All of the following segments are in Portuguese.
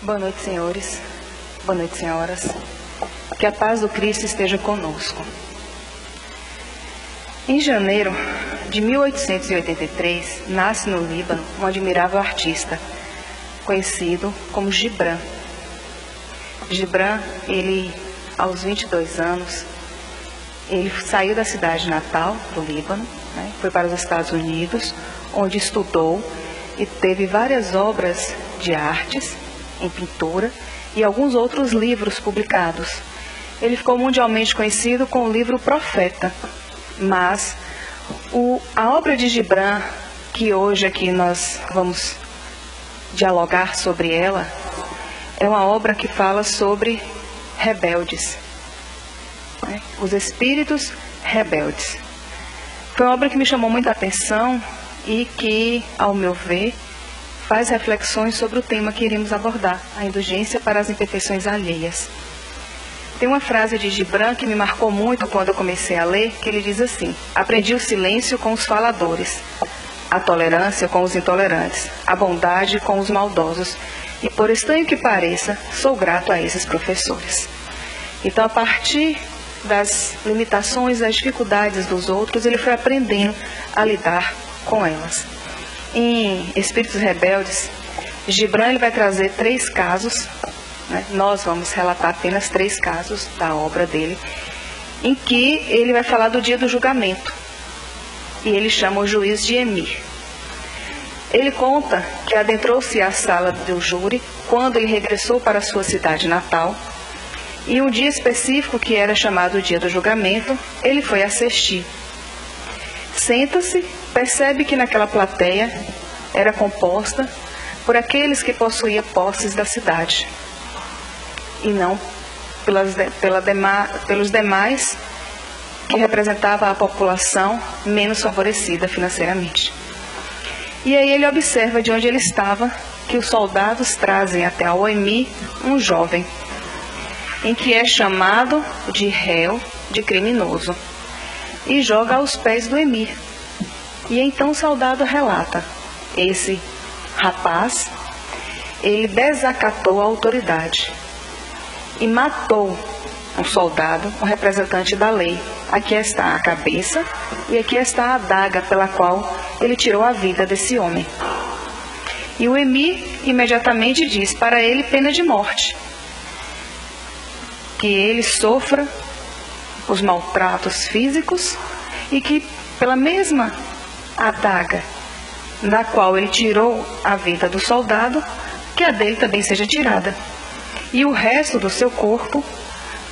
Boa noite, senhores. Boa noite, senhoras. Que a paz do Cristo esteja conosco. Em janeiro de 1883, nasce no Líbano um admirável artista, conhecido como Gibran. Gibran, ele, aos 22 anos, ele saiu da cidade natal, do Líbano, foi para os Estados Unidos, onde estudou e teve várias obras de artes, em pintura, e alguns outros livros publicados. Ele ficou mundialmente conhecido com o livro Profeta, mas a obra de Gibran, que hoje aqui nós vamos dialogar sobre ela, é uma obra que fala sobre rebeldes, os espíritos rebeldes. Foi uma obra que me chamou muita atenção e que, ao meu ver, faz reflexões sobre o tema que iremos abordar, a indulgência para as imperfeições alheias. Tem uma frase de Gibran que me marcou muito quando eu comecei a ler, que ele diz assim: aprendi o silêncio com os faladores, a tolerância com os intolerantes, a bondade com os maldosos, e por estranho que pareça, sou grato a esses professores. Então, a partir das limitações, das dificuldades dos outros, ele foi aprendendo a lidar com elas. Em Espíritos Rebeldes, Gibran ele vai trazer 3 casos, nós vamos relatar apenas 3 casos da obra dele, em que ele vai falar do dia do julgamento, e ele chama o juiz de Emir. Ele conta que adentrou-se à sala do júri quando ele regressou para sua cidade natal, e um dia específico, que era chamado o dia do julgamento, ele foi assistir. Senta-se, percebe que naquela plateia era composta por aqueles que possuíam posses da cidade, e não pelos demais que representavam a população menos favorecida financeiramente. E aí ele observa de onde ele estava que os soldados trazem até ao Emir um jovem, em que é chamado de réu, de criminoso, e joga aos pés do Emir. E então o soldado relata: esse rapaz, ele desacatou a autoridade e matou um soldado, um representante da lei. Aqui está a cabeça e aqui está a adaga pela qual ele tirou a vida desse homem. E o Emir imediatamente diz para ele pena de morte, que ele sofra os maltratos físicos e que pela mesma adaga na qual ele tirou a vida do soldado, que a dele também seja tirada, e o resto do seu corpo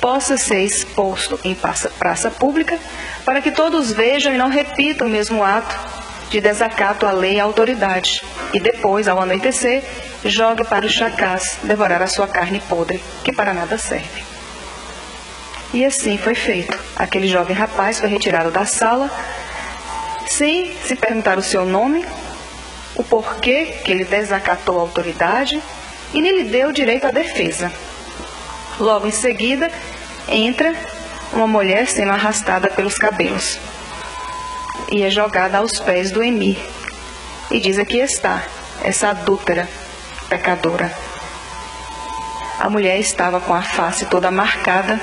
possa ser exposto em praça pública, para que todos vejam e não repitam o mesmo ato de desacato à lei e à autoridade, e depois, ao anoitecer, jogue para os chacais devorar a sua carne podre, que para nada serve. E assim foi feito. Aquele jovem rapaz foi retirado da sala, sem se perguntar o seu nome, o porquê que ele desacatou a autoridade, e nem lhe deu direito à defesa. Logo em seguida, entra uma mulher sendo arrastada pelos cabelos e é jogada aos pés do Emir. E diz: aqui está, essa adúltera, pecadora. A mulher estava com a face toda marcada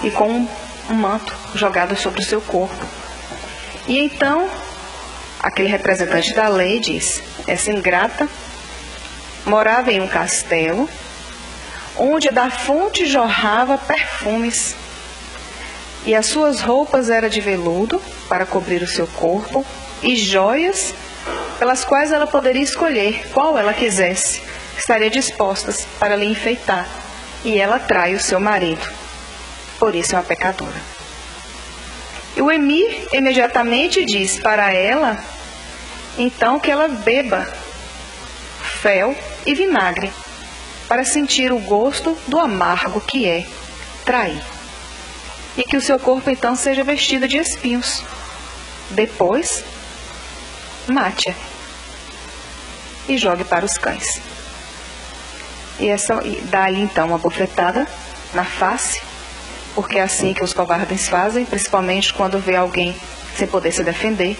e com um manto jogado sobre o seu corpo. E então, aquele representante da lei diz: essa ingrata morava em um castelo, onde da fonte jorrava perfumes, e as suas roupas eram de veludo para cobrir o seu corpo, e joias pelas quais ela poderia escolher qual ela quisesse, estaria dispostas para lhe enfeitar, e ela trai o seu marido. Por isso é uma pecadora. E o Emir imediatamente diz para ela, então, que ela beba fel e vinagre, para sentir o gosto do amargo que é trair. E que o seu corpo, então, seja vestido de espinhos. Depois, mate-a e jogue para os cães. E dá-lhe, então, uma bofetada na face, porque é assim que os covardes fazem, principalmente quando vê alguém sem poder se defender.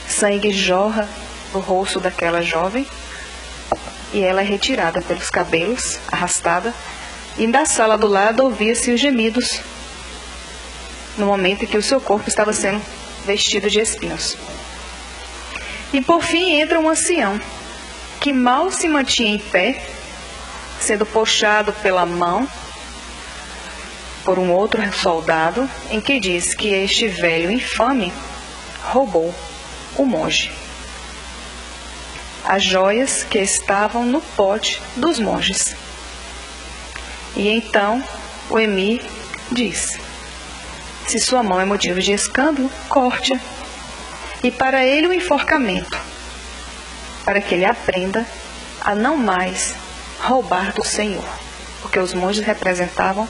Sangue jorra do rosto daquela jovem, e ela é retirada pelos cabelos, arrastada, e da sala do lado ouvia-se os gemidos, no momento em que o seu corpo estava sendo vestido de espinhos. E por fim entra um ancião, que mal se mantinha em pé, sendo puxado pela mão por um outro soldado, em que diz que este velho infame roubou o monge as joias que estavam no pote dos monges. E então o emir diz: se sua mão é motivo de escândalo, corte-a. E para ele o enforcamento, para que ele aprenda a não mais roubar do Senhor, porque os monges representavam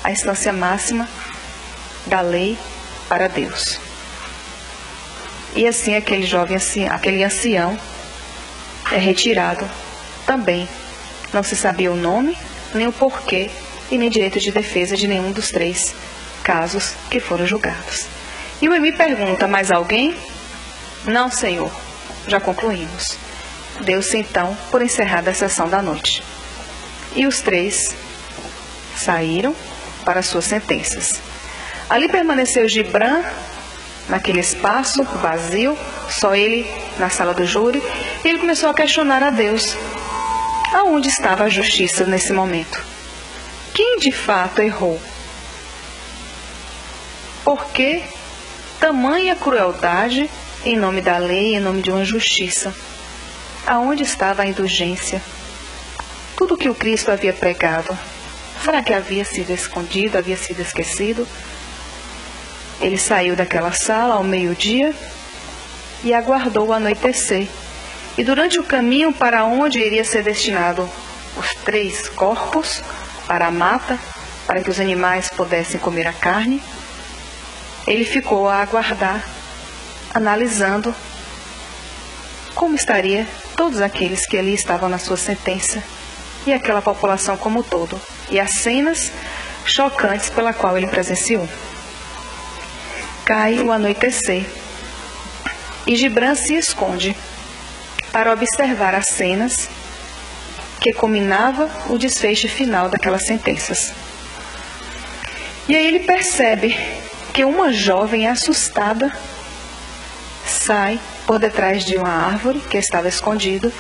a instância máxima da lei para Deus. E assim aquele ancião é retirado também. Não se sabia o nome, nem o porquê e nem direito de defesa de nenhum dos 3 casos que foram julgados. E o emir pergunta: mais alguém? Não, Senhor, já concluímos. Deu-se então por encerrada a sessão da noite. E os 3 saíram para suas sentenças. Ali permaneceu Gibran, naquele espaço vazio, só ele na sala do júri, e ele começou a questionar a Deus. Aonde estava a justiça nesse momento? Quem de fato errou? Por que tamanha crueldade em nome da lei, em nome de uma justiça? Aonde estava a indulgência? Tudo que o Cristo havia pregado, será que havia sido escondido, havia sido esquecido? Ele saiu daquela sala ao meio-dia e aguardou o anoitecer. E durante o caminho para onde iria ser destinado os 3 corpos, para a mata, para que os animais pudessem comer a carne, ele ficou a aguardar, analisando como estaria todos aqueles que ali estavam na sua sentença e aquela população como um todo, e as cenas chocantes pela qual ele presenciou. Cai o anoitecer e Gibran se esconde para observar as cenas que culminava o desfecho final daquelas sentenças. E aí ele percebe que uma jovem assustada sai por detrás de uma árvore que estava escondido,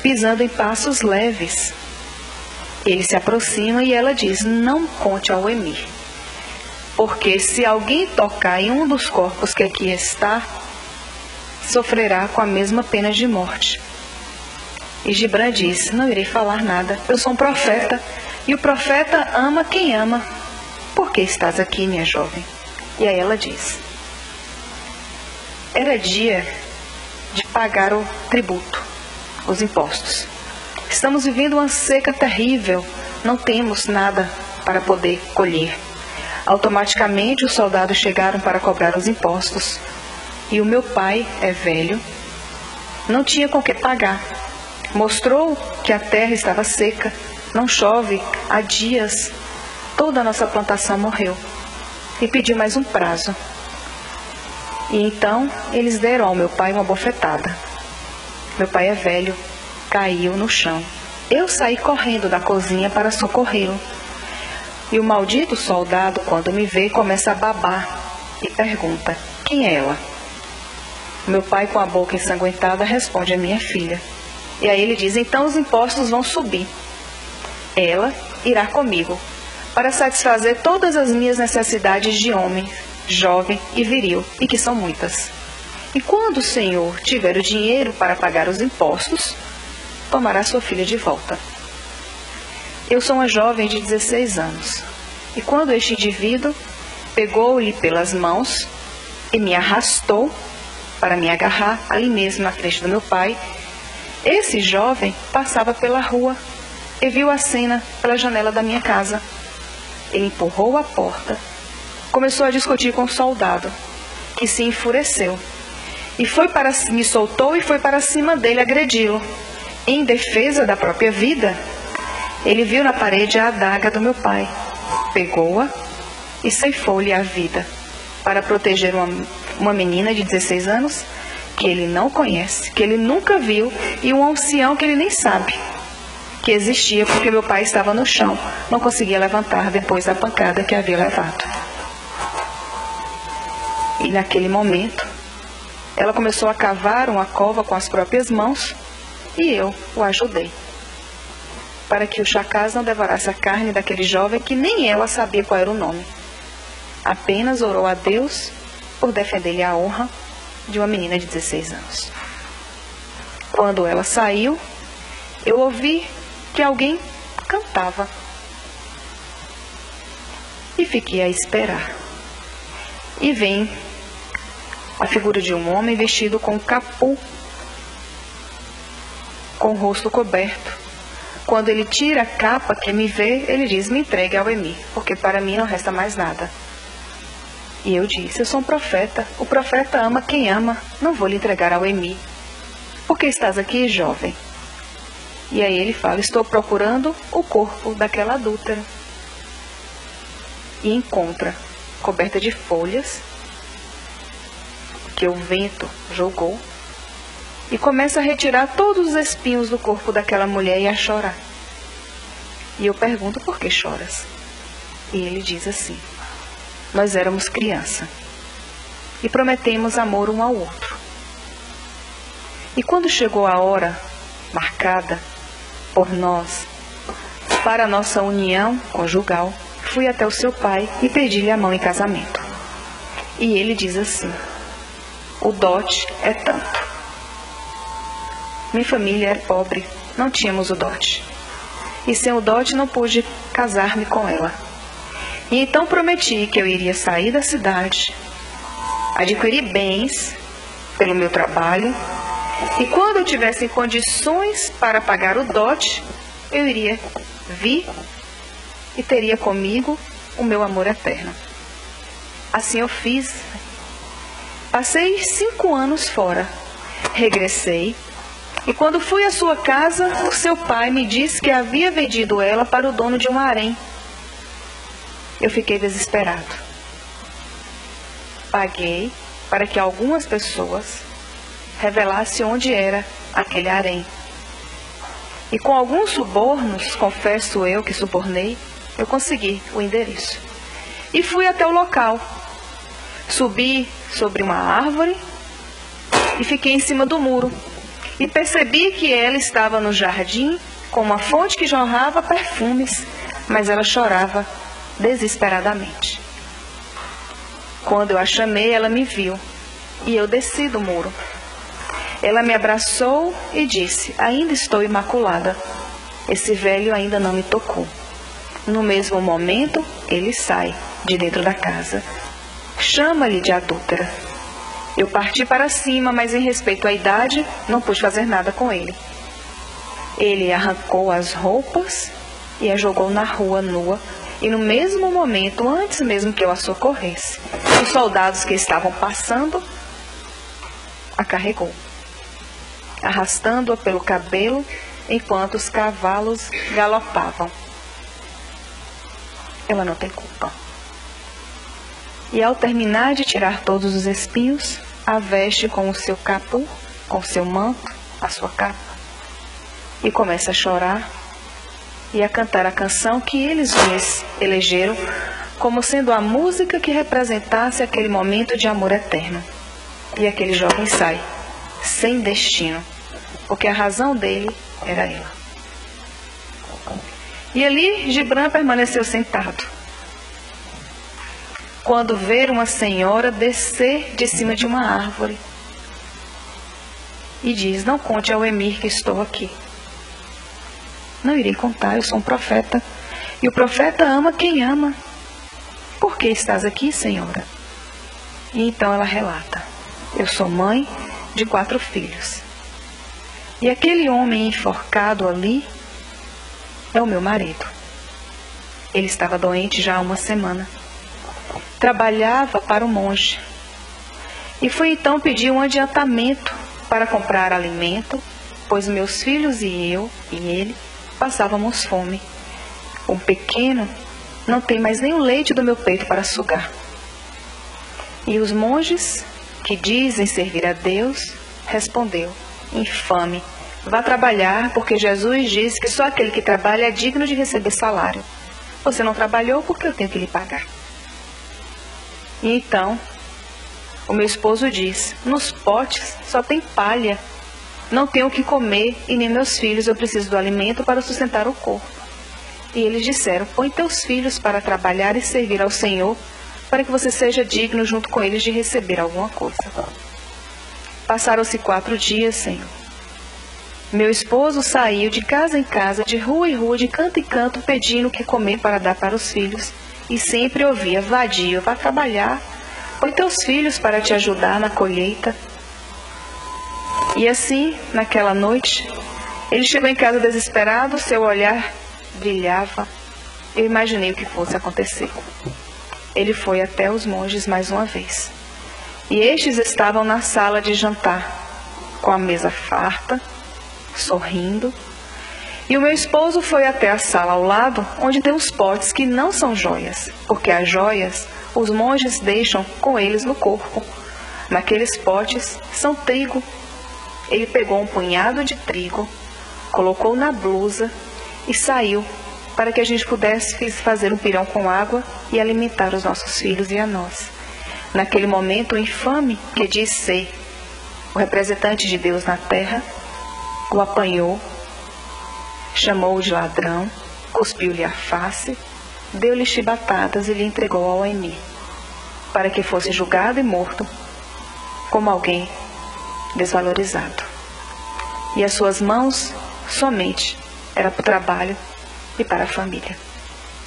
pisando em passos leves. Ele se aproxima e ela diz: não conte ao emir, porque se alguém tocar em um dos corpos que aqui está, sofrerá com a mesma pena de morte. E Gibran diz: não irei falar nada, eu sou um profeta, e o profeta ama quem ama. Por que estás aqui, minha jovem? E aí ela diz: era dia de pagar o tributo, os impostos. Estamos vivendo uma seca terrível, não temos nada para poder colher. Automaticamente os soldados chegaram para cobrar os impostos. E o meu pai é velho, não tinha com que pagar. Mostrou que a terra estava seca, não chove há dias, toda a nossa plantação morreu. E pediu mais um prazo. E então eles deram ao meu pai uma bofetada. Meu pai é velho, caiu no chão. Eu saí correndo da cozinha para socorrê-lo. E o maldito soldado, quando me vê, começa a babar e pergunta: quem é ela? Meu pai, com a boca ensanguentada, responde: é minha filha. E aí ele diz: então os impostos vão subir. Ela irá comigo para satisfazer todas as minhas necessidades de homem, jovem e viril, e que são muitas. E quando o Senhor tiver o dinheiro para pagar os impostos, tomará sua filha de volta. Eu sou uma jovem de 16 anos, e quando este indivíduo pegou-lhe pelas mãos e me arrastou para me agarrar ali mesmo na frente do meu pai, esse jovem passava pela rua e viu a cena pela janela da minha casa. Ele empurrou a porta, começou a discutir com o soldado, que se enfureceu, e me soltou e foi para cima dele agredi-lo. Em defesa da própria vida, ele viu na parede a adaga do meu pai, pegou-a e ceifou-lhe a vida, para proteger uma menina de 16 anos, que ele não conhece, que ele nunca viu, e um ancião que ele nem sabe. que existia porque meu pai estava no chão, não conseguia levantar depois da pancada que havia levado. E naquele momento, ela começou a cavar uma cova com as próprias mãos e eu o ajudei, para que o chacás não devorasse a carne daquele jovem que nem ela sabia qual era o nome. Apenas orou a Deus por defender-lhe a honra de uma menina de 16 anos. Quando ela saiu, eu ouvi que alguém cantava e fiquei a esperar. E vem a figura de um homem vestido com capu, com o rosto coberto. Quando ele tira a capa, que me vê, ele diz: me entregue ao Emir, porque para mim não resta mais nada. E eu disse: eu sou um profeta, o profeta ama quem ama, não vou lhe entregar ao Emir. Por que estás aqui, jovem? E aí ele fala: estou procurando o corpo daquela adúltera. E encontra, coberta de folhas, que o vento jogou, e começa a retirar todos os espinhos do corpo daquela mulher e a chorar. E eu pergunto: por que choras? E ele diz assim: nós éramos criança e prometemos amor um ao outro. E quando chegou a hora marcada por nós para a nossa união conjugal, fui até o seu pai e pedi-lhe a mão em casamento. E ele diz assim: o dote é tanto. Minha família era pobre, não tínhamos o dote. E sem o dote não pude casar-me com ela. E então prometi que eu iria sair da cidade, adquirir bens pelo meu trabalho, e quando eu tivesse condições para pagar o dote, eu iria vir e teria comigo o meu amor eterno. Assim eu fiz. Passei 5 anos fora, regressei, e quando fui à sua casa, o seu pai me disse que havia vendido ela para o dono de um harém. Eu fiquei desesperado. Paguei para que algumas pessoas revelassem onde era aquele harém. E com alguns subornos, confesso eu que subornei, eu consegui o endereço. E fui até o local. Subi sobre uma árvore e fiquei em cima do muro. E percebi que ela estava no jardim com uma fonte que jorrava perfumes, mas ela chorava desesperadamente. Quando eu a chamei, ela me viu e eu desci do muro. Ela me abraçou e disse: ainda estou imaculada, esse velho ainda não me tocou. No mesmo momento, ele sai de dentro da casa. Chama-lhe de adúltera. Eu parti para cima, mas em respeito à idade, não pude fazer nada com ele. Ele arrancou as roupas e a jogou na rua nua, e no mesmo momento, antes mesmo que eu a socorresse, os soldados que estavam passando a carregou, arrastando-a pelo cabelo enquanto os cavalos galopavam. Ela não tem culpa. E ao terminar de tirar todos os espinhos, a veste com o seu capu, com o seu manto, a sua capa, e começa a chorar e a cantar a canção que eles elegeram como sendo a música que representasse aquele momento de amor eterno. E aquele jovem sai, sem destino, porque a razão dele era ela. E ali Gibran permaneceu sentado, quando ver uma senhora descer de cima de uma árvore e diz: não conte ao Emir que estou aqui. Não irei contar, eu sou um profeta, e o profeta ama quem ama. Por que estás aqui, senhora? E então ela relata: eu sou mãe de 4 filhos. E aquele homem enforcado ali é o meu marido. Ele estava doente já há 1 semana. Trabalhava para o monge. E fui então pedir um adiantamento para comprar alimento, pois meus filhos e eu e ele passávamos fome. O pequeno não tem mais nem o leite do meu peito para sugar. E os monges, que dizem servir a Deus, respondeu: infame, vá trabalhar, porque Jesus diz que só aquele que trabalha é digno de receber salário. Você não trabalhou porque eu tenho que lhe pagar. E então, o meu esposo diz, nos potes só tem palha. Não tenho o que comer e nem meus filhos, eu preciso do alimento para sustentar o corpo. E eles disseram, põe teus filhos para trabalhar e servir ao Senhor, para que você seja digno junto com eles de receber alguma coisa. Passaram-se 4 dias, Senhor. Meu esposo saiu de casa em casa, de rua em rua, de canto em canto, pedindo o que comer para dar para os filhos. E sempre ouvia, vadio, vá trabalhar, põe teus filhos para te ajudar na colheita. E assim, naquela noite, ele chegou em casa desesperado, seu olhar brilhava. Eu imaginei o que fosse acontecer. Ele foi até os monges mais uma vez. E estes estavam na sala de jantar, com a mesa farta, sorrindo. E o meu esposo foi até a sala ao lado, onde tem os potes que não são joias, porque as joias os monges deixam com eles no corpo. Naqueles potes são trigo. Ele pegou um punhado de trigo, colocou na blusa e saiu para que a gente pudesse fazer um pirão com água e alimentar os nossos filhos e a nós. Naquele momento, o infame, que diz ser o representante de Deus na terra, o apanhou, chamou-o de ladrão, cuspiu-lhe a face, deu-lhe chibatadas e lhe entregou ao emir, para que fosse julgado e morto como alguém desvalorizado. E as suas mãos somente era para o trabalho e para a família.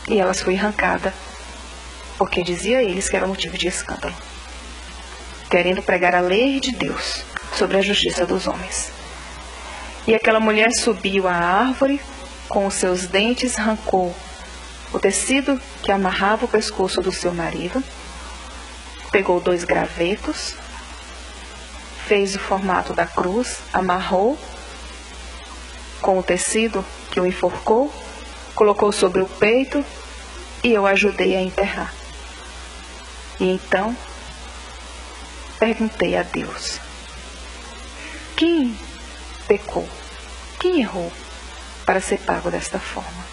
E elas foi arrancada, porque dizia a eles que era motivo de escândalo, querendo pregar a lei de Deus sobre a justiça dos homens. E aquela mulher subiu à árvore, com os seus dentes arrancou o tecido que amarrava o pescoço do seu marido, pegou 2 gravetos, fez o formato da cruz, amarrou com o tecido que o enforcou, colocou sobre o peito e eu ajudei a enterrar. E então perguntei a Deus, quem pecou, quem errou para ser pago desta forma?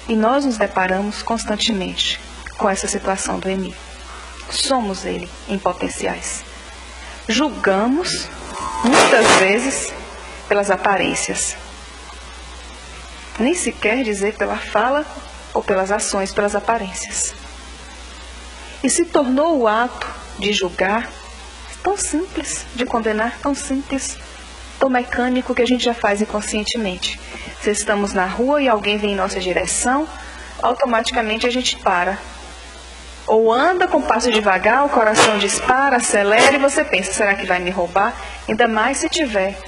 E nós nos deparamos constantemente com essa situação do Emir. Somos ele em potenciais. Julgamos, muitas vezes, pelas aparências. Nem sequer dizer pela fala ou pelas ações, pelas aparências. E se tornou o ato de julgar tão simples, de condenar tão simples, tão mecânico que a gente já faz inconscientemente. Se estamos na rua e alguém vem em nossa direção, automaticamente a gente para. Ou anda com passo devagar, o coração dispara, acelera e você pensa, será que vai me roubar? Ainda mais se tiver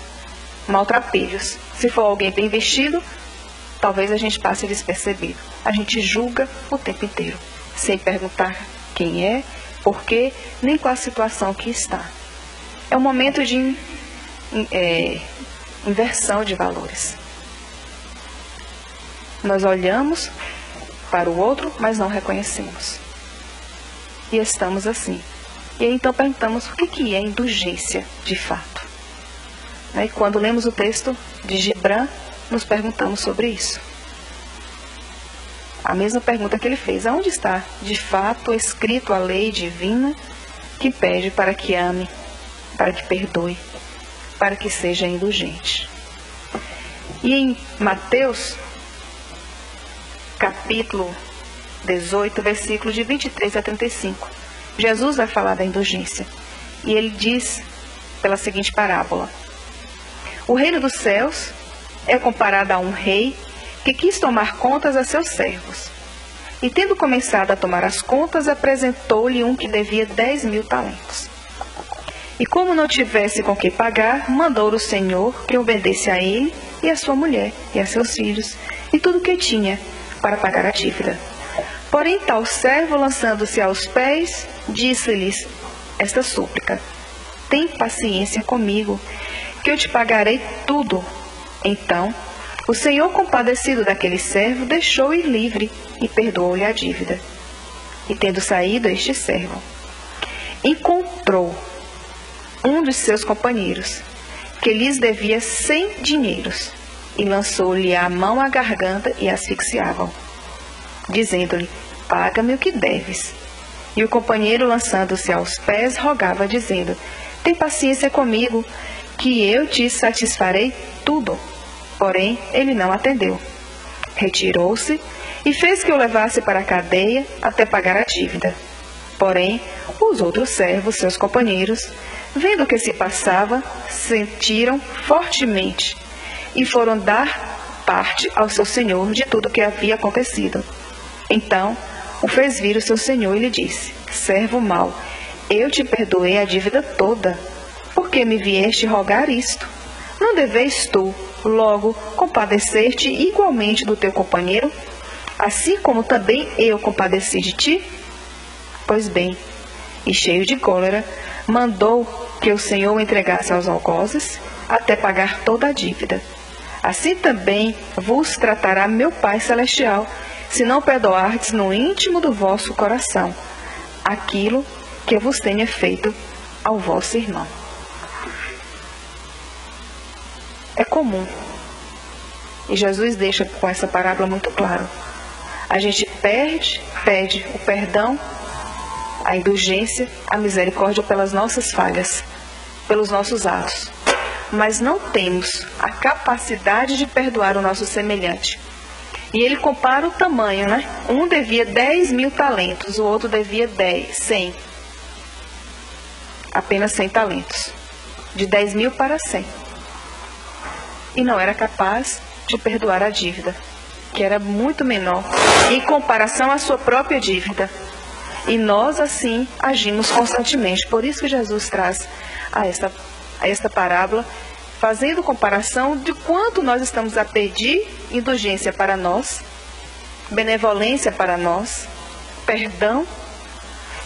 maltrapilhos. Se for alguém bem vestido, talvez a gente passe despercebido. A gente julga o tempo inteiro, sem perguntar quem é, por quê, nem qual a situação que está. É um momento de inversão de valores. Nós olhamos para o outro, mas não reconhecemos. E estamos assim. E aí, então perguntamos o que é indulgência de fato. E quando lemos o texto de Gibran, nos perguntamos sobre isso. A mesma pergunta que ele fez, aonde está de fato escrito a lei divina que pede para que ame, para que perdoe, para que seja indulgente? E em Mateus, capítulo 18, versículo de 23 a 35, Jesus vai falar da indulgência. E ele diz pela seguinte parábola: o reino dos céus é comparado a um rei que quis tomar contas a seus servos. E tendo começado a tomar as contas, apresentou-lhe um que devia 10.000 talentos. E como não tivesse com que pagar, mandou o Senhor que o vendesse a ele e a sua mulher e a seus filhos, e tudo o que tinha, para pagar a dívida. Porém, tal servo, lançando-se aos pés, disse-lhes esta súplica: tem paciência comigo, que eu te pagarei tudo. Então, o Senhor, compadecido daquele servo, deixou-o ir livre e perdoou-lhe a dívida. E tendo saído este servo, encontrou um dos seus companheiros, que lhes devia 100 dinheiros, e lançou-lhe a mão à garganta e asfixiava-o, dizendo-lhe: paga-me o que deves. E o companheiro, lançando-se aos pés, rogava, dizendo: tem paciência comigo, que eu te satisfarei tudo. Porém, ele não atendeu. Retirou-se e fez que o levasse para a cadeia até pagar a dívida. Porém, os outros servos, seus companheiros, vendo o que se passava, sentiram fortemente e foram dar parte ao seu senhor de tudo o que havia acontecido. Então, o fez vir o seu senhor e lhe disse: servo mau, eu te perdoei a dívida toda. Por que me vieste rogar isto? Não deveis tu, logo, compadecer-te igualmente do teu companheiro, assim como também eu compadeci de ti? Pois bem, e cheio de cólera, mandou que o Senhor o entregasse aos algozes, até pagar toda a dívida. Assim também vos tratará meu Pai Celestial, se não perdoardes no íntimo do vosso coração aquilo que eu vos tenha feito ao vosso irmão. É comum, e Jesus deixa com essa parábola muito claro, a gente pede o perdão, a indulgência, a misericórdia pelas nossas falhas, pelos nossos atos, mas não temos a capacidade de perdoar o nosso semelhante. E ele compara o tamanho, né? Um devia 10.000 talentos, o outro devia 100. Apenas 100 talentos. De 10.000 para 100. E não era capaz de perdoar a dívida, que era muito menor em comparação à sua própria dívida. E nós, assim, agimos constantemente. Por isso que Jesus traz a esta parábola, fazendo comparação de quanto nós estamos a pedir indulgência para nós, benevolência para nós, perdão,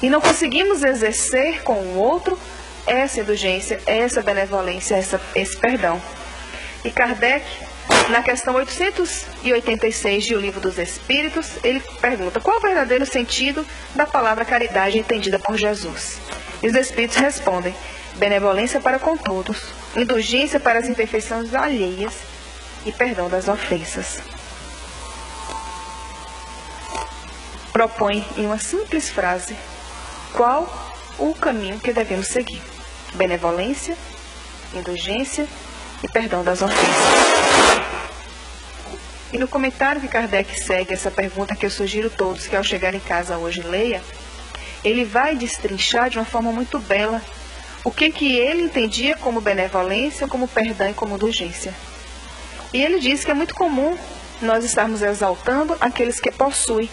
e não conseguimos exercer com o outro essa indulgência, essa benevolência, esse perdão. E Kardec, na questão 886 de O Livro dos Espíritos, ele pergunta: qual o verdadeiro sentido da palavra caridade entendida por Jesus? E os Espíritos respondem: benevolência para com todos, indulgência para as imperfeições alheias e perdão das ofensas. Propõe em uma simples frase qual o caminho que devemos seguir: benevolência, indulgência e perdão das ofensas. E no comentário que Kardec segue essa pergunta, que eu sugiro a todos que ao chegar em casa hoje leia, ele vai destrinchar de uma forma muito bela o que ele entendia como benevolência, como perdão e como indulgência. E ele diz que é muito comum nós estarmos exaltando aqueles que possuem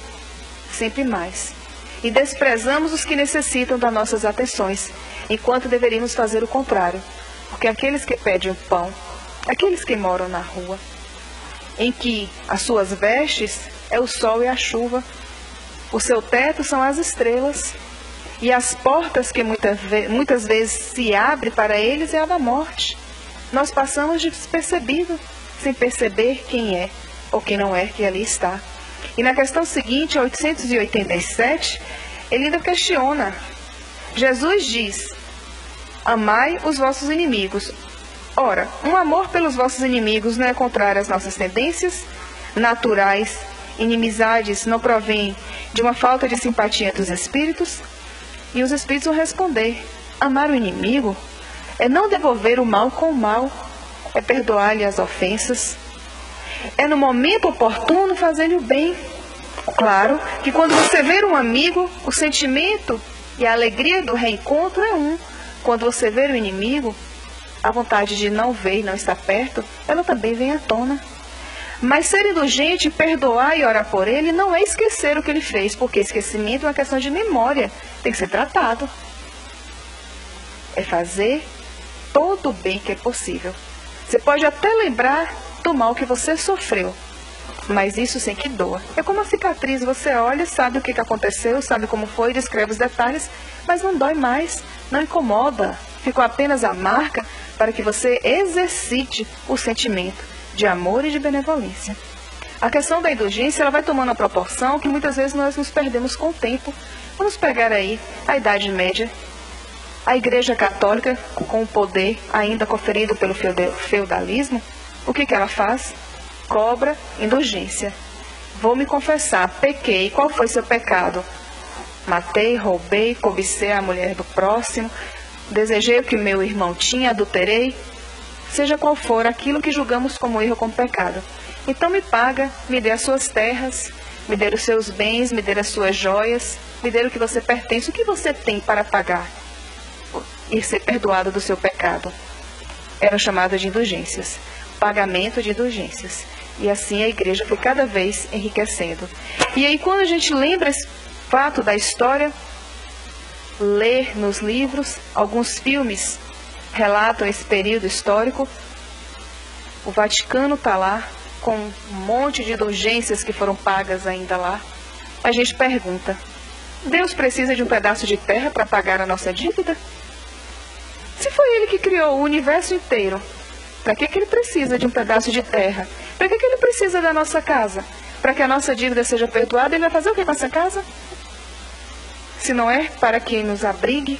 sempre mais, e desprezamos os que necessitam das nossas atenções, enquanto deveríamos fazer o contrário. Porque aqueles que pedem o pão, aqueles que moram na rua, em que as suas vestes é o sol e a chuva, o seu teto são as estrelas, e as portas que muitas vezes se abrem para eles é a da morte. Nós passamos despercebido, sem perceber quem é ou quem não é que ali está. E na questão seguinte, 887, ele ainda questiona. Jesus diz: amai os vossos inimigos. Ora, um amor pelos vossos inimigos não é contrário às nossas tendências naturais. Inimizades não provém de uma falta de simpatia dos espíritos? E os espíritos vão responder: amar o inimigo é não devolver o mal com o mal, é perdoar-lhe as ofensas, é no momento oportuno fazer-lhe o bem. Claro que quando você vê um amigo, o sentimento e a alegria do reencontro é um. Quando você vê o inimigo, a vontade de não ver e não estar perto, ela também vem à tona. Mas ser indulgente, perdoar e orar por ele não é esquecer o que ele fez, porque esquecimento é uma questão de memória, tem que ser tratado. É fazer todo o bem que é possível. Você pode até lembrar do mal que você sofreu, mas isso sem que doa. É como uma cicatriz, você olha, sabe o que aconteceu, sabe como foi, descreve os detalhes, mas não dói mais, não incomoda. Ficou apenas a marca para que você exercite o sentimento de amor e de benevolência. A questão da indulgência, ela vai tomando uma proporção que muitas vezes nós nos perdemos com o tempo. Vamos pegar aí a Idade Média. A Igreja Católica, com o poder ainda conferido pelo feudalismo, o que ela faz? Cobra indulgência. Vou me confessar, pequei, qual foi seu pecado? Matei, roubei, cobicei a mulher do próximo, desejei o que meu irmão tinha, adulterei, seja qual for aquilo que julgamos como erro, como pecado. Então me paga, me dê as suas terras, me dê os seus bens, me dê as suas joias, me dê o que você pertence, o que você tem para pagar e ser perdoado do seu pecado. Era chamada de indulgências, pagamento de indulgências. E assim a igreja foi cada vez enriquecendo. E aí quando a gente lembra esse fato da história, ler nos livros, alguns filmes relatam esse período histórico, o Vaticano está lá, com um monte de indulgências que foram pagas ainda lá. A gente pergunta, Deus precisa de um pedaço de terra para pagar a nossa dívida? Se foi Ele que criou o universo inteiro, para que Ele precisa de um pedaço de terra? Para que Ele precisa da nossa casa? Para que a nossa dívida seja perdoada, Ele vai fazer o que com essa casa? Se não é para que nos abrigue?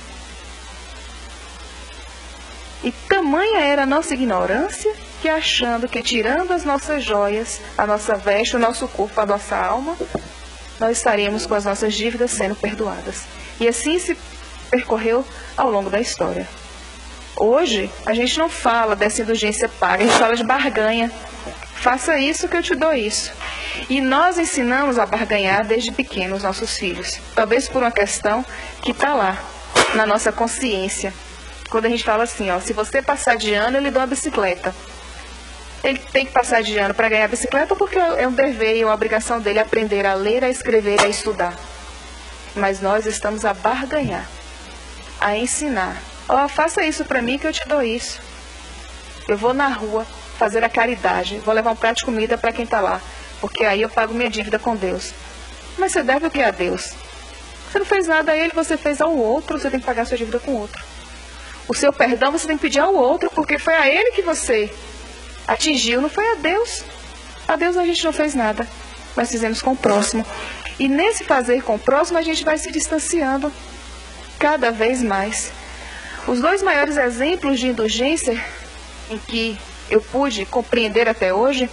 E tamanha era a nossa ignorância, que achando que tirando as nossas joias, a nossa veste, o nosso corpo, a nossa alma, nós estaríamos com as nossas dívidas sendo perdoadas. E assim se percorreu ao longo da história. Hoje, a gente não fala dessa indulgência paga, a gente fala de barganha. Faça isso que eu te dou isso. E nós ensinamos a barganhar desde pequenos os nossos filhos. Talvez por uma questão que está lá, na nossa consciência. Quando a gente fala assim, ó, se você passar de ano, eu lhe dou uma bicicleta. Ele tem que passar de ano para ganhar a bicicleta porque é um dever e uma obrigação dele aprender a ler, a escrever, a estudar. Mas nós estamos a barganhar, a ensinar. Ó, faça isso para mim que eu te dou isso. Eu vou na rua fazer a caridade, vou levar um prato de comida para quem está lá, porque aí eu pago minha dívida com Deus. Mas você deve o que a Deus? Você não fez nada a Ele, você fez ao outro, você tem que pagar a sua dívida com o outro. O seu perdão você tem que pedir ao outro, porque foi a Ele que você atingiu, não foi a Deus. A Deus a gente não fez nada, mas fizemos com o próximo. E nesse fazer com o próximo a gente vai se distanciando cada vez mais. Os dois maiores exemplos de indulgência em que eu pude compreender até hoje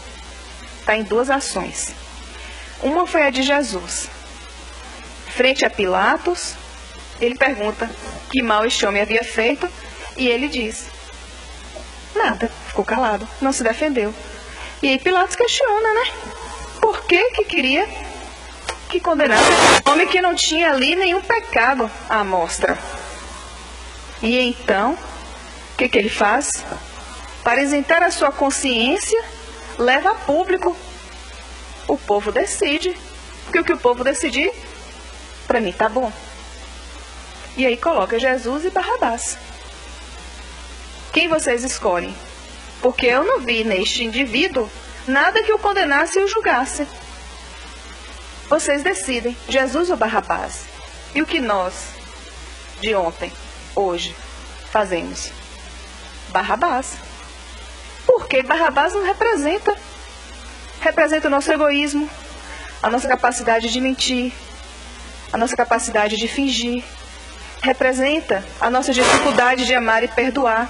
está em duas ações. Uma foi a de Jesus. Frente a Pilatos, ele pergunta que mal este homem havia feito e ele diz nada, ficou calado, não se defendeu. E aí Pilatos questiona, né? Por que queria que condenasse um homem que não tinha ali nenhum pecado à mostra? E então, o que ele faz? Para isentar a sua consciência, leva a público. O povo decide. Porque o que o povo decidir, para mim tá bom. E aí coloca Jesus e Barrabás. Quem vocês escolhem? Porque eu não vi neste indivíduo nada que o condenasse e o julgasse. Vocês decidem, Jesus ou Barrabás. E o que nós, de ontem, hoje, fazemos? Barrabás. Porque Barrabás nos representa. Representa o nosso egoísmo, a nossa capacidade de mentir, a nossa capacidade de fingir. Representa a nossa dificuldade de amar e perdoar.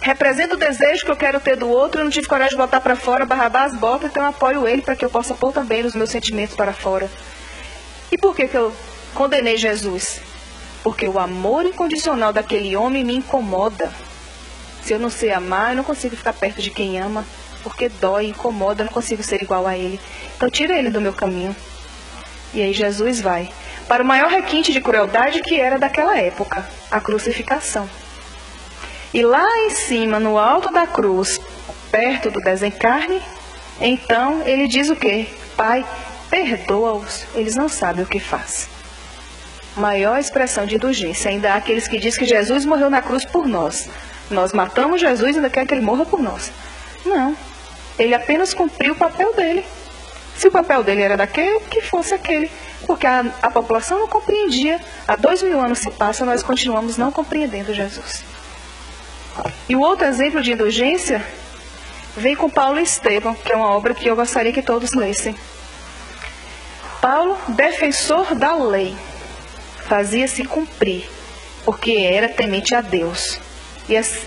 Representa o desejo que eu quero ter do outro, eu não tive coragem de botar para fora. Barrabás bota, então eu apoio ele para que eu possa pôr também os meus sentimentos para fora. E por que eu condenei Jesus? Porque o amor incondicional daquele homem me incomoda. Se eu não sei amar, eu não consigo ficar perto de quem ama, porque dói, incomoda, eu não consigo ser igual a ele. Então tira ele do meu caminho. E aí Jesus vai para o maior requinte de crueldade que era daquela época, a crucificação. E lá em cima, no alto da cruz, perto do desencarne, então ele diz o quê? Pai, perdoa-os, eles não sabem o que faz. Maior expressão de indulgência. Ainda há aqueles que dizem que Jesus morreu na cruz por nós. Nós matamos Jesus e ainda quer que ele morra por nós. Não. Ele apenas cumpriu o papel dele. Se o papel dele era daquele, que fosse aquele. Porque a população não compreendia. Há 2000 anos se passa, nós continuamos não compreendendo Jesus. E o outro exemplo de indulgência vem com Paulo e Estevão, que é uma obra que eu gostaria que todos lessem. Paulo, defensor da lei, fazia-se cumprir porque era temente a Deus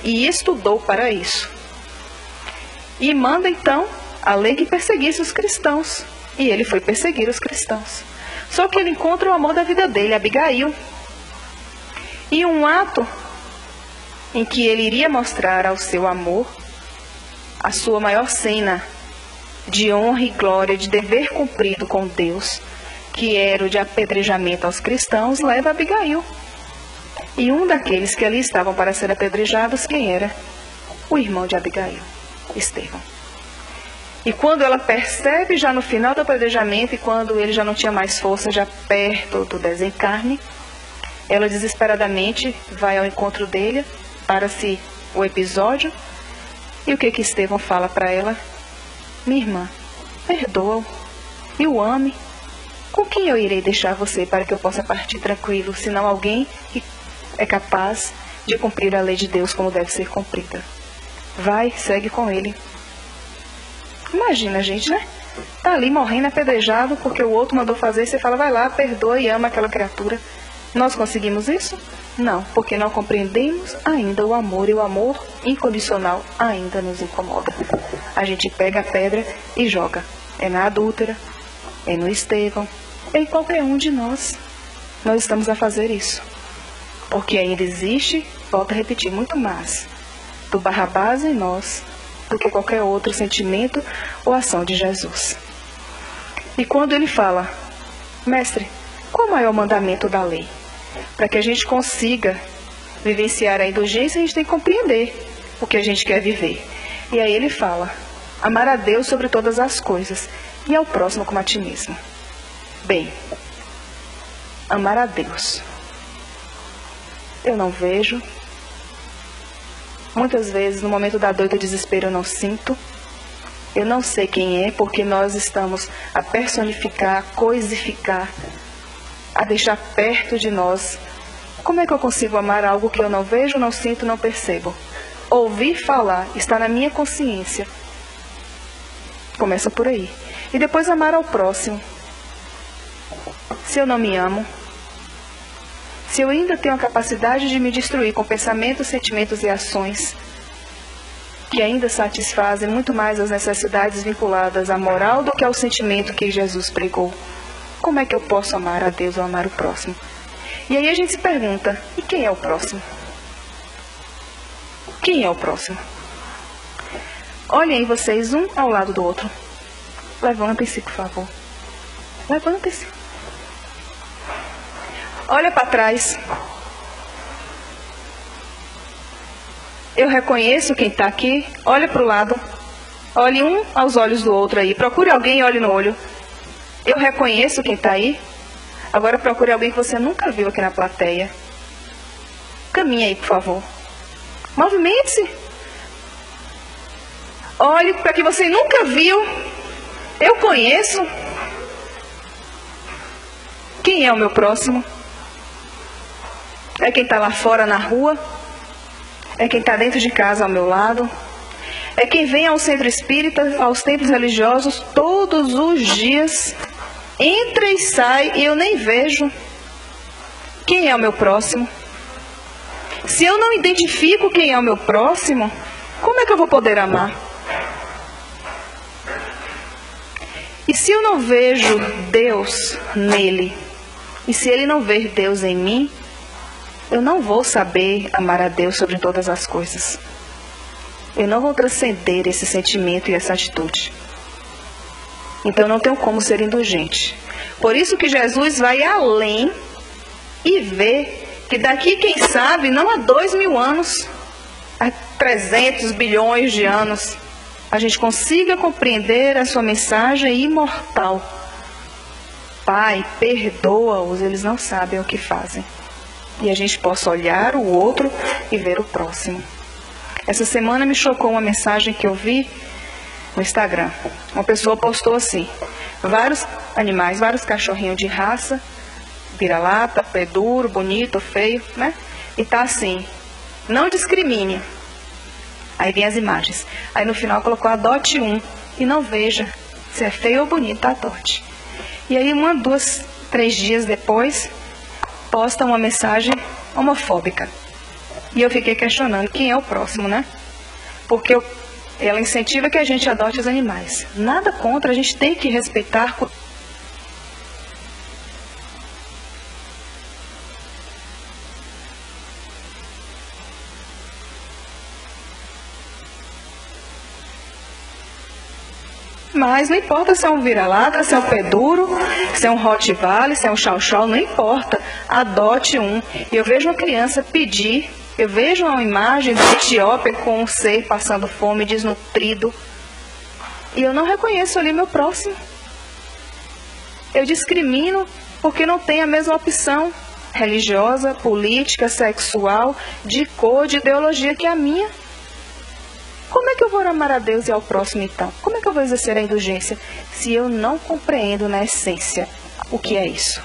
e estudou para isso. E manda então a lei que perseguisse os cristãos. E ele foi perseguir os cristãos. Só que ele encontra o amor da vida dele, Abigail. E um ato em que ele iria mostrar ao seu amor a sua maior cena de honra e glória, de dever cumprido com Deus, que era o de apedrejamento aos cristãos, leva Abigail. E um daqueles que ali estavam para ser apedrejados, quem era? O irmão de Abigail, Estevão. E quando ela percebe, já no final do apedrejamento, e quando ele já não tinha mais força, já perto do desencarne, ela desesperadamente vai ao encontro dele, para-se o episódio, e o que Estevão fala para ela? Minha irmã, perdoa-o e o ame. Com quem eu irei deixar você para que eu possa partir tranquilo, senão alguém que é capaz de cumprir a lei de Deus como deve ser cumprida? Vai, segue com ele. Imagina, gente, né? Tá ali morrendo apedrejado porque o outro mandou fazer, e você fala, vai lá, perdoa e ama aquela criatura. Nós conseguimos isso? Não, porque não compreendemos ainda o amor, e o amor incondicional ainda nos incomoda. A gente pega a pedra e joga. É na adúltera, é no Estevão, é em qualquer um de nós. Nós estamos a fazer isso. Porque ainda existe, volto a repetir, muito mais do Barrabás em nós do que qualquer outro sentimento ou ação de Jesus. E quando ele fala, mestre, qual é o maior mandamento da lei? Para que a gente consiga vivenciar a indulgência, a gente tem que compreender o que a gente quer viver. E aí ele fala, amar a Deus sobre todas as coisas e ao próximo como a ti mesmo. Bem, amar a Deus. Eu não vejo. Muitas vezes, no momento da dor e do desespero, eu não sinto. Eu não sei quem é, porque nós estamos a personificar, a coisificar, a deixar perto de nós. Como é que eu consigo amar algo que eu não vejo, não sinto, não percebo? Ouvir falar, está na minha consciência. Começa por aí. E depois amar ao próximo. Se eu não me amo, se eu ainda tenho a capacidade de me destruir com pensamentos, sentimentos e ações que ainda satisfazem muito mais as necessidades vinculadas à moral do que ao sentimento que Jesus pregou, como é que eu posso amar a Deus ou amar o próximo? E aí a gente se pergunta, e quem é o próximo? Quem é o próximo? Olhem vocês um ao lado do outro. Levantem-se, por favor. Levantem-se. Olha para trás. Eu reconheço quem está aqui. Olha para o lado. Olhe um aos olhos do outro aí. Procure alguém e olhe no olho. Eu reconheço quem está aí. Agora procure alguém que você nunca viu aqui na plateia. Caminhe aí, por favor. Movimente-se. Olhe para quem você nunca viu. Eu conheço. Quem é o meu próximo? É quem está lá fora na rua? É quem está dentro de casa ao meu lado? É quem vem ao centro espírita, aos templos religiosos, todos os dias, entra e sai e eu nem vejo? Quem é o meu próximo? Se eu não identifico quem é o meu próximo, como é que eu vou poder amar? E se eu não vejo Deus nele, e se ele não ver Deus em mim, eu não vou saber amar a Deus sobre todas as coisas. Eu não vou transcender esse sentimento e essa atitude. Então eu não tenho como ser indulgente. Por isso que Jesus vai além e vê que daqui, quem sabe, não há 2000 anos, há 300 bilhões de anos, a gente consiga compreender a sua mensagem imortal. Pai, perdoa-os, eles não sabem o que fazem. E a gente possa olhar o outro e ver o próximo. Essa semana me chocou uma mensagem que eu vi no Instagram. Uma pessoa postou assim, vários animais, vários cachorrinhos de raça, vira-lata, pé duro, bonito, feio, né? E tá assim, não discrimine. Aí vem as imagens. Aí no final colocou adote um e não veja se é feio ou bonito, adote. E aí 1, 2, 3 dias depois, posta uma mensagem homofóbica. E eu fiquei questionando quem é o próximo, né? Porque ela incentiva que a gente adote os animais. Nada contra, a gente tem que respeitar. Mas não importa se é um vira-lata, se é um pé duro, se é um Rottweiler, se é um Chow-Chow, não importa. Adote um. Eu vejo uma criança pedir, eu vejo uma imagem da Etiópia com um ser passando fome, desnutrido. E eu não reconheço ali meu próximo. Eu discrimino porque não tem a mesma opção religiosa, política, sexual, de cor, de ideologia que a minha. Como é que eu vou amar a Deus e ao próximo então? Como é que eu vou exercer a indulgência se eu não compreendo na essência o que é isso?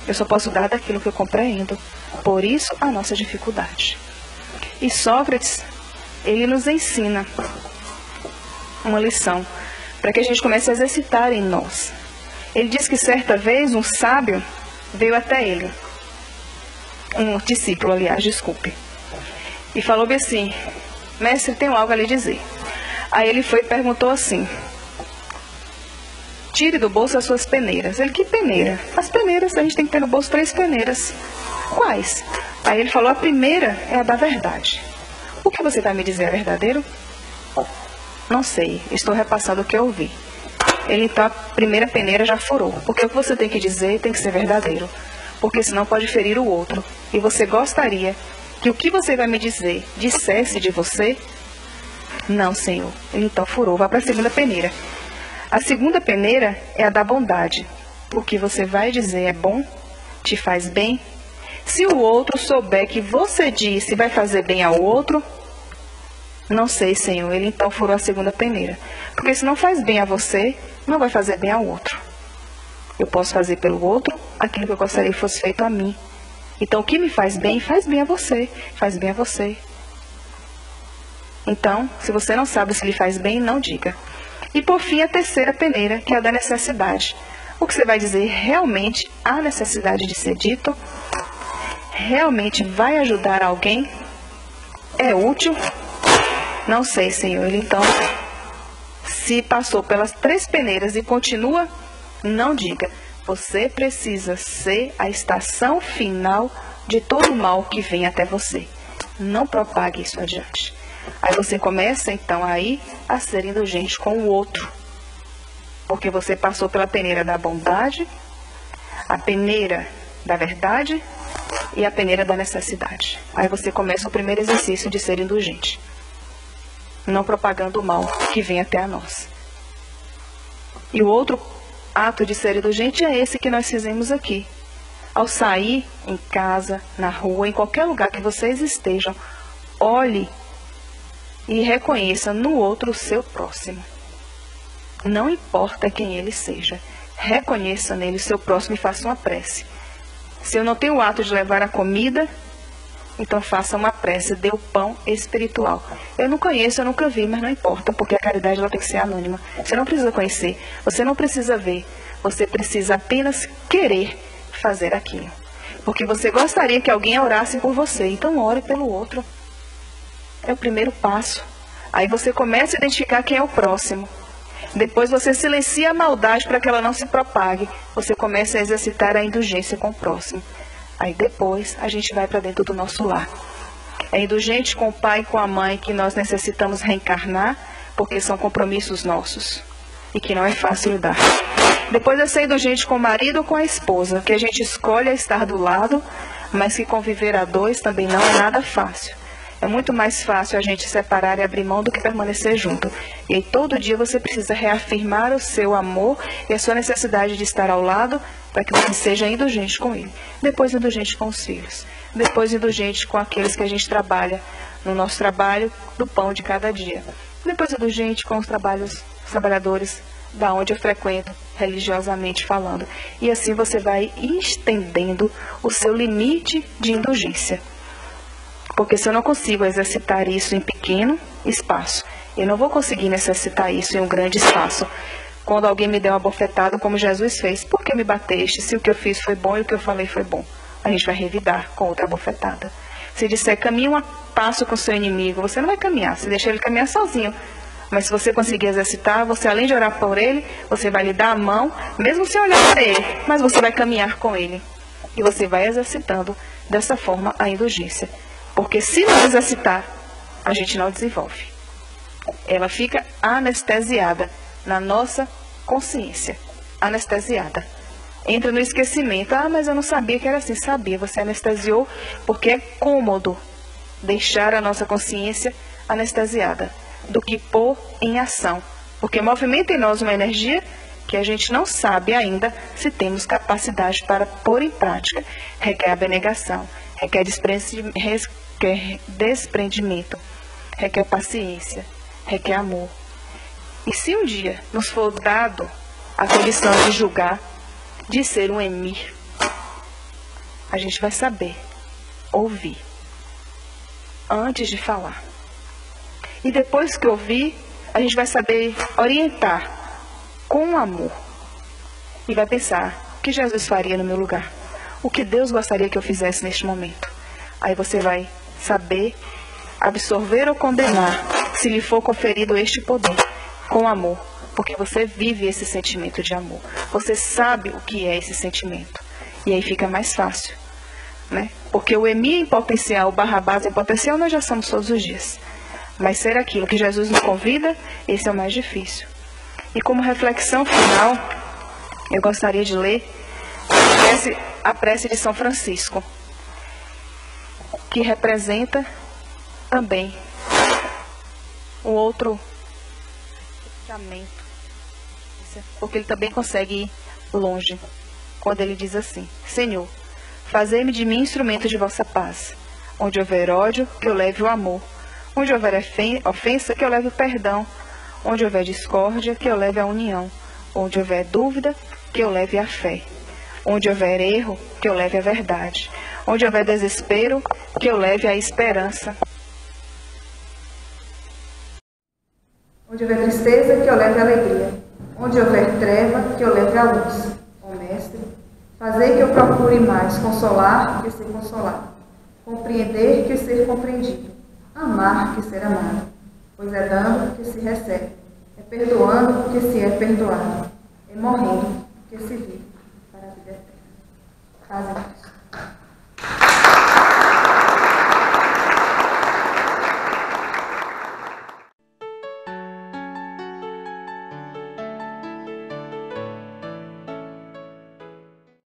Eu só posso dar daquilo que eu compreendo. Por isso a nossa dificuldade. E Sócrates, ele nos ensina uma lição para que a gente comece a exercitar em nós. Ele diz que certa vez um sábio veio até ele, um discípulo, aliás, desculpe, e falou bem assim: mestre, tenho algo a lhe dizer. Aí ele foi e perguntou assim: tire do bolso as suas peneiras. Ele: que peneira? As peneiras, a gente tem que ter no bolso 3 peneiras. Quais? Aí ele falou: a primeira é a da verdade. O que você vai me dizer é verdadeiro? Não sei, estou repassando o que eu ouvi. Ele então, a primeira peneira já furou. Porque o que você tem que dizer tem que ser verdadeiro. Porque senão pode ferir o outro. E você gostaria que o que você vai me dizer dissesse de você? Não, Senhor. Ele então furou. Vá para a segunda peneira. A segunda peneira é a da bondade. O que você vai dizer é bom? Te faz bem? Se o outro souber que você disse vai fazer bem ao outro? Não sei, Senhor. Ele então furou a segunda peneira. Porque se não faz bem a você, não vai fazer bem ao outro. Eu posso fazer pelo outro aquilo que eu gostaria que fosse feito a mim. Então, o que me faz bem a você. Faz bem a você. Então, se você não sabe se lhe faz bem, não diga. E por fim, a terceira peneira, que é a da necessidade. O que você vai dizer realmente há necessidade de ser dito? Realmente vai ajudar alguém? É útil? Não sei, Senhor. Ele então, se passou pelas 3 peneiras e continua, não diga. Você precisa ser a estação final de todo o mal que vem até você. Não propague isso adiante. Aí você começa, então, aí a ser indulgente com o outro. Porque você passou pela peneira da bondade, a peneira da verdade e a peneira da necessidade. Aí você começa o primeiro exercício de ser indulgente. Não propagando o mal que vem até a nós. E o outro ato de ser indulgente é esse que nós fizemos aqui. Ao sair em casa, na rua, em qualquer lugar que vocês estejam, olhe e reconheça no outro o seu próximo. Não importa quem ele seja. Reconheça nele o seu próximo e faça uma prece. Se eu não tenho o ato de levar a comida, então faça uma prece, dê o pão espiritual. Eu não conheço, eu nunca vi, mas não importa, porque a caridade ela tem que ser anônima. Você não precisa conhecer, você não precisa ver, você precisa apenas querer fazer aquilo. Porque você gostaria que alguém orasse por você, então ore pelo outro. É o primeiro passo. Aí você começa a identificar quem é o próximo. Depois você silencia a maldade para que ela não se propague. Você começa a exercitar a indulgência com o próximo. Aí depois a gente vai para dentro do nosso lar. É indulgente com o pai e com a mãe que nós necessitamos reencarnar, porque são compromissos nossos e que não é fácil lidar. Depois é ser indulgente com o marido ou com a esposa, que a gente escolhe estar do lado, mas que conviver a 2 também não é nada fácil. É muito mais fácil a gente separar e abrir mão do que permanecer junto. E aí todo dia você precisa reafirmar o seu amor e a sua necessidade de estar ao lado para que você seja indulgente com ele. Depois indulgente com os filhos. Depois indulgente com aqueles que a gente trabalha no nosso trabalho do pão de cada dia. Depois indulgente com os trabalhadores da onde eu frequento, religiosamente falando. E assim você vai estendendo o seu limite de indulgência. Porque se eu não consigo exercitar isso em pequeno espaço, eu não vou conseguir necessitar isso em um grande espaço. Quando alguém me der uma bofetada, como Jesus fez, por que me bateste se o que eu fiz foi bom e o que eu falei foi bom? a gente vai revidar com outra bofetada. Se disser caminhe um passo com o seu inimigo, você não vai caminhar, você deixa ele caminhar sozinho. Mas se você conseguir exercitar, você além de orar por ele, você vai lhe dar a mão, mesmo sem olhar para ele, mas você vai caminhar com ele. E você vai exercitando dessa forma a indulgência. Porque se não exercitar, a gente não desenvolve. Ela fica anestesiada na nossa consciência. Anestesiada. Entra no esquecimento. Ah, mas eu não sabia que era assim. Sabia, você anestesiou porque é cômodo deixar a nossa consciência anestesiada do que pôr em ação. Porque movimenta em nós uma energia que a gente não sabe ainda se temos capacidade para pôr em prática. Requer abnegação, requer desprendimento, requer paciência, requer amor. E se um dia nos for dado a condição de julgar, de ser um emir, a gente vai saber ouvir antes de falar. E depois que ouvir, a gente vai saber orientar com amor. E vai pensar, o que Jesus faria no meu lugar? O que Deus gostaria que eu fizesse neste momento? Aí você vai saber absorver ou condenar, se lhe for conferido este poder, com amor. Porque você vive esse sentimento de amor. Você sabe o que é esse sentimento. E aí fica mais fácil, né? Porque o Emir em potencial, o Barrabás em potencial, nós já somos todos os dias. Mas ser aquilo que Jesus nos convida, esse é o mais difícil. E como reflexão final, eu gostaria de ler a prece de São Francisco, que representa também um outro pensamento, porque ele também consegue ir longe, quando ele diz assim: Senhor, fazei-me de mim instrumento de vossa paz. Onde houver ódio, que eu leve o amor. Onde houver ofensa, que eu leve o perdão. Onde houver discórdia, que eu leve a união. Onde houver dúvida, que eu leve a fé. Onde houver erro, que eu leve a verdade. Onde houver desespero, que eu leve a esperança. Onde houver tristeza, que eu leve a alegria. Onde houver treva, que eu leve a luz. Ó Mestre, fazei que eu procure mais consolar que ser consolado, compreender que ser compreendido, amar que ser amado, pois é dando que se recebe, é perdoando que se é perdoado, é morrendo que se vive para a vida eterna. Paz e Deus.